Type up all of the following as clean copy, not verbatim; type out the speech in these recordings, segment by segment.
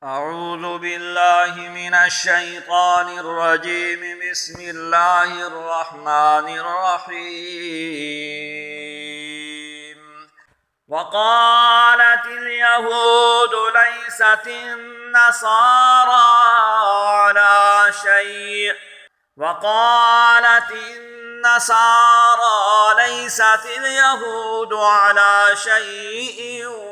أعوذ بالله من الشيطان الرجيم. بسم الله الرحمن الرحيم. وقالت اليهود ليست النصارى على شيء وقالت النصارى ليست اليهود على شيء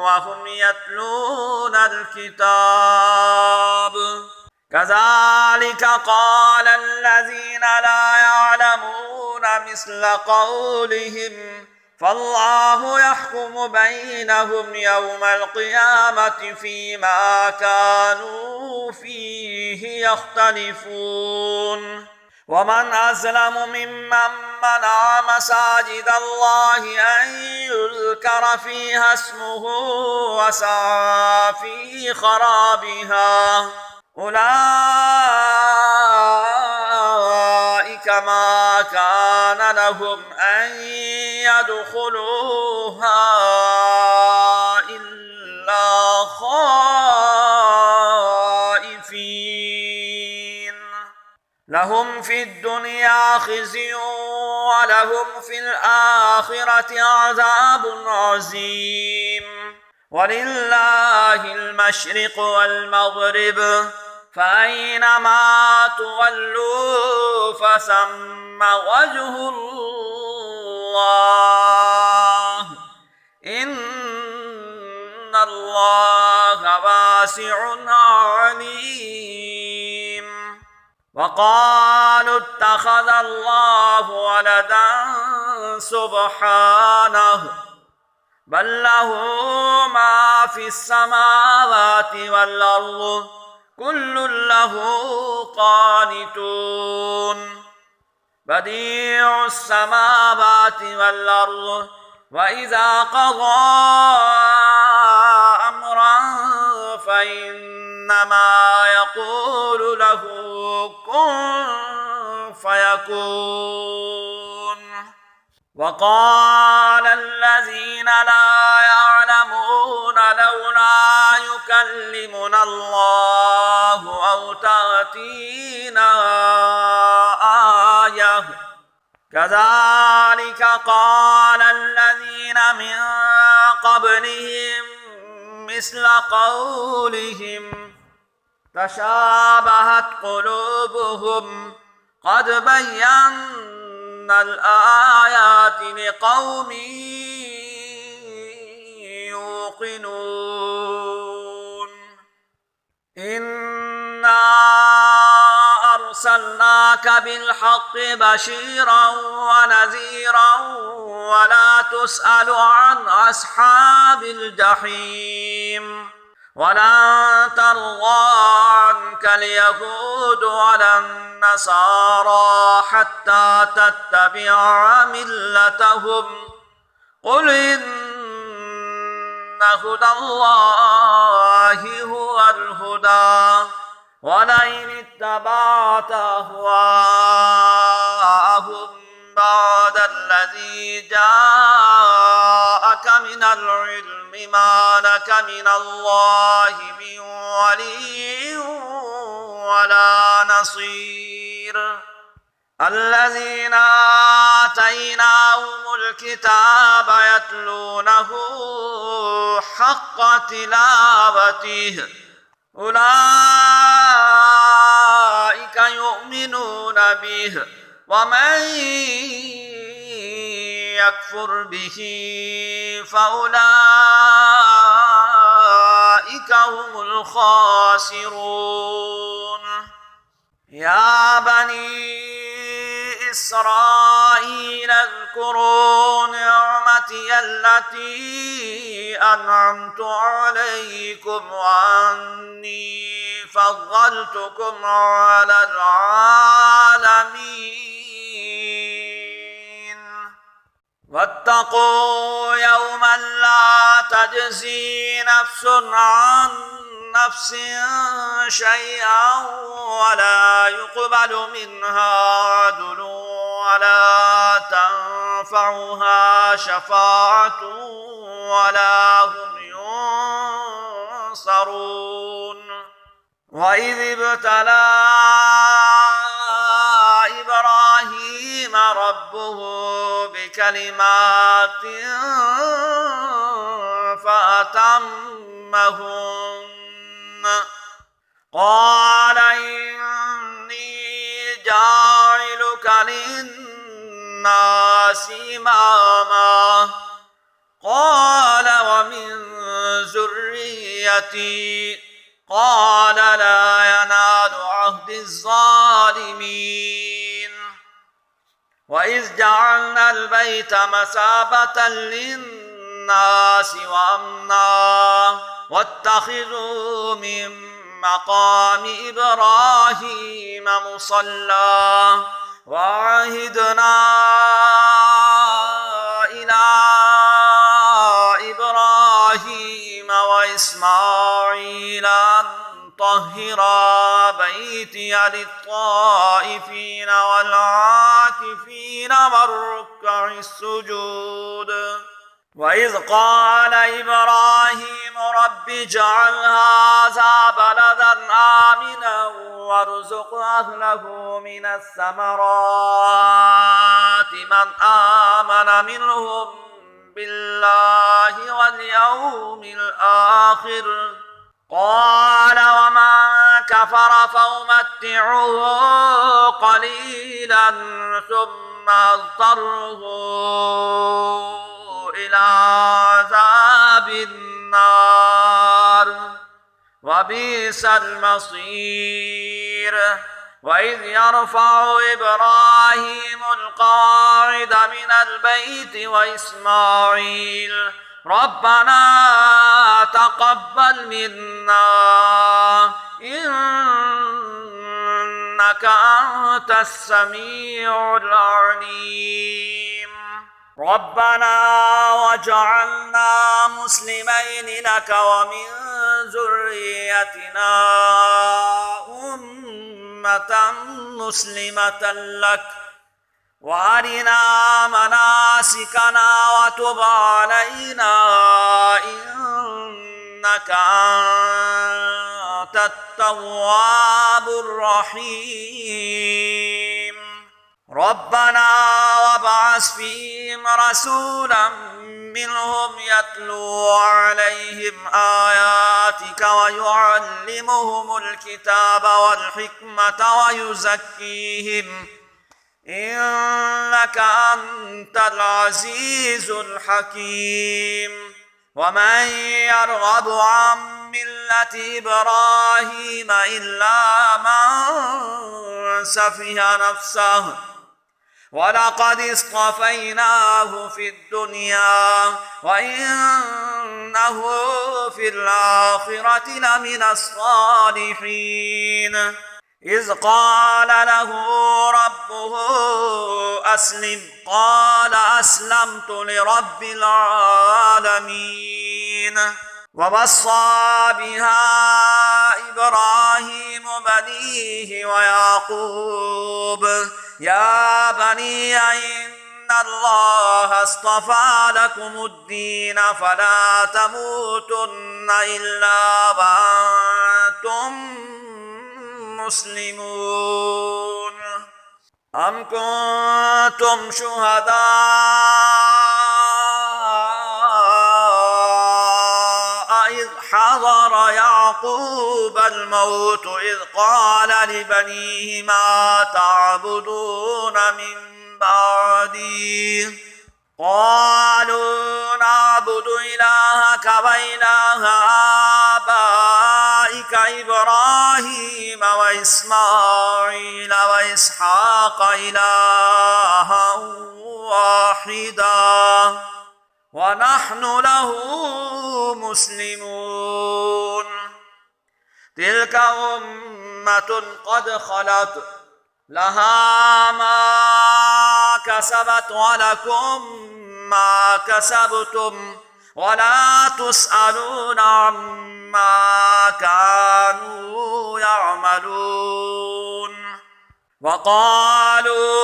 وهم يتلون الكتاب كذلك قال الذين لا يعلمون مثل قولهم فالله يحكم بينهم يوم القيامة فيما كانوا فيه يختلفون ومن أظلم ممن منع مساجد الله أن يذكر فيها اسمه وسعى في خرابها أولئك ما كان لهم أن يدخلوها إلا خائفين لهم في الدنيا خزي ولهم في الآخرة عذاب عظيم ولله المشرق والمغرب فأينما تولوا فثم وجه الله إن الله واسع عليم وقالوا اتخذ الله ولدا سبحانه بل له ما في السماوات والأرض كل له قانتون بديع السماوات والأرض وإذا قضى أمرا فإنما يقول له كن فيكون وقال الذين لا يعلمون لولا يكلمنا الله أو تأتينا آية كذلك قال الذين من قبلهم مثل قولهم تشابهت قلوبهم قد بينا الآيات لقوم يوقنون إنا أرسلناك بالحق بشيرا ونذيرا ولا تسأل عن أصحاب الجحيم ولن ترضى عنك اليهود ولا النصارى حتى تتبع ملتهم قل إن هدى الله هو الهدى ولئن اتبعت أهواءهم بعد الذي جاءك من العلم ما لك من الله من ولي ولا نصير الذين آتيناهم الكتاب يتلونه حق تلاوته أولئك يؤمنون به ومن يكفر به فأولئك هم الخاسرون يا بني إسرائيل اذكروا نعمتي التي أنعمت عليكم وأني فضلتكم على العالمين واتقوا يوما لا تجزي نفس عن نفس شيئا ولا يقبل منها عدل ولا تنفعها شفاعة ولا هم ينصرون وإذ ابتلى إبراهيم ربه بكلمات فأتمهن قال إني جاعلك للناس إماما قال ومن ذريتي قال لا ينال عهد الظالمين وإذ جعلنا البيت مثابة للناس وأمنا واتخذوا من مقام إبراهيم مصلى وعهدنا إلى إبراهيم وإسماعيل أن طهرا بيتي للطائفين والعاكفين والركع السجود وإذ قال إبراهيم رب اجعل هذا بلدا آمنا وارزق أهله من الثمرات من آمن منهم بالله واليوم الآخر قال ومن كفر فأمتعه قليلا ثم أضطره إلى عذاب النار وبئس المصير وإذ يرفع إبراهيم القواعد من البيت وإسماعيل ربنا تقبل منا إنك أنت السميع العليم ربنا واجعلنا مسلمين لك ومن ذريتنا أمة مسلمة لك وأرنا مناسكنا وتب علينا إنك أنت التواب الرحيم ربنا وابعث فيهم رسولا منهم يتلو عليهم آياتك ويعلمهم الكتاب والحكمة ويزكيهم إنك أنت العزيز الحكيم ومن يرغب عن ملة إبراهيم إلا من سفه نفسه ولقد اصطفيناه في الدنيا وإنه في الآخرة لمن الصالحين إذ قال له ربه أسلم قال أسلمت لرب العالمين ووصى بها إبراهيم بنيه ويعقوب يا بني إن الله اصطفى لكم الدين فلا تموتن إلا وأنتم مسلمون أم كنتم شهداء إذ حضر يعقوب الموت إذ قال لبنيه ما تعبدون من بعدي قالوا نعبد إلهك وإله آبائك إبراهيم وإسماعيل وإسحاق إلها واحدا ونحن له مسلمون تلك أمة قد خلت لها ما كسبت ولكم ما كسبتم ولا تسألون عما كانوا يعملون وقالوا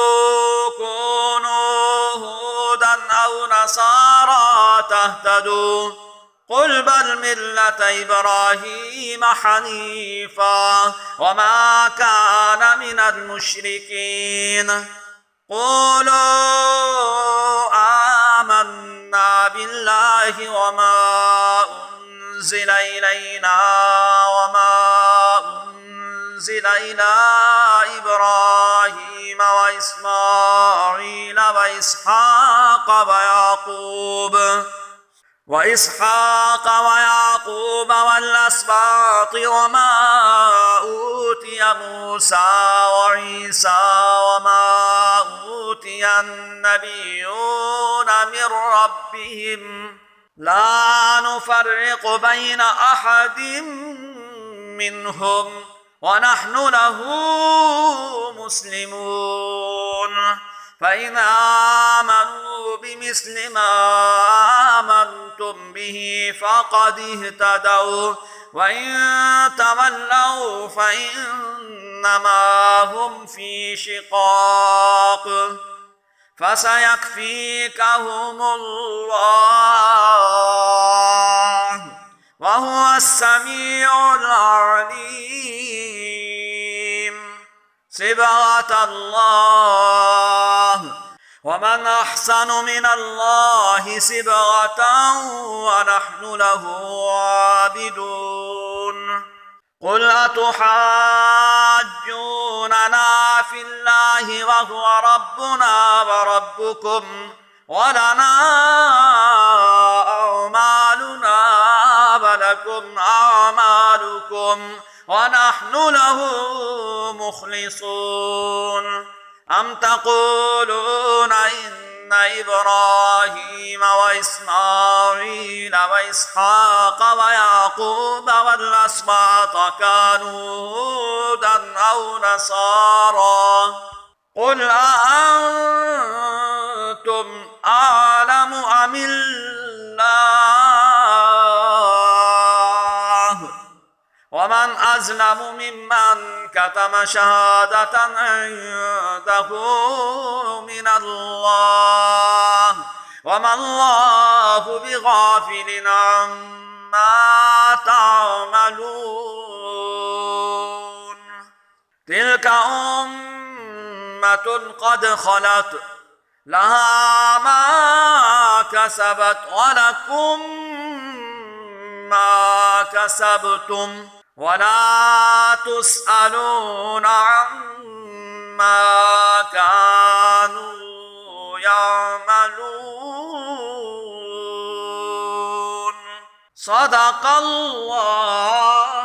كونوا هودا أو نصارى تهتدوا قل بل ملة إبراهيم حنيفا وما كان من المشركين قولوا آمنا بالله وما أنزل إلينا وما أنزل إلى إبراهيم وإسماعيل وإسحاق ويعقوب والأسباط وما أوتي موسى وعيسى وما أوتي النبيون من ربهم لا نفرق بين أحد منهم ونحن له مسلمون فإن آمنوا بمثل ما آمنتم به فقد اهتدوا وإن تولوا فإنما هم في شقاق فسيكفيكهم الله وهو السميع العليم صبغة الله ومن أحسن من الله صبغة ونحن له عابدون قل أتحاجوننا في الله وهو ربنا وربكم ولنا أعمالنا ولكم أعمالكم ونحن له مخلصون أم تقولون إن إبراهيم وإسماعيل وإسحاق ويعقوب والأسباط كانوا هودا أو نصارى قل أأنتم أعلم أم الله ومن أظلم ممن كتم شهادة عنده من الله وما الله بغافل عما تعملون تلك أمة قد خلت لها ما كسبت ولكم ما كسبتم ولا تسألون عما كانوا يعملون صدق الله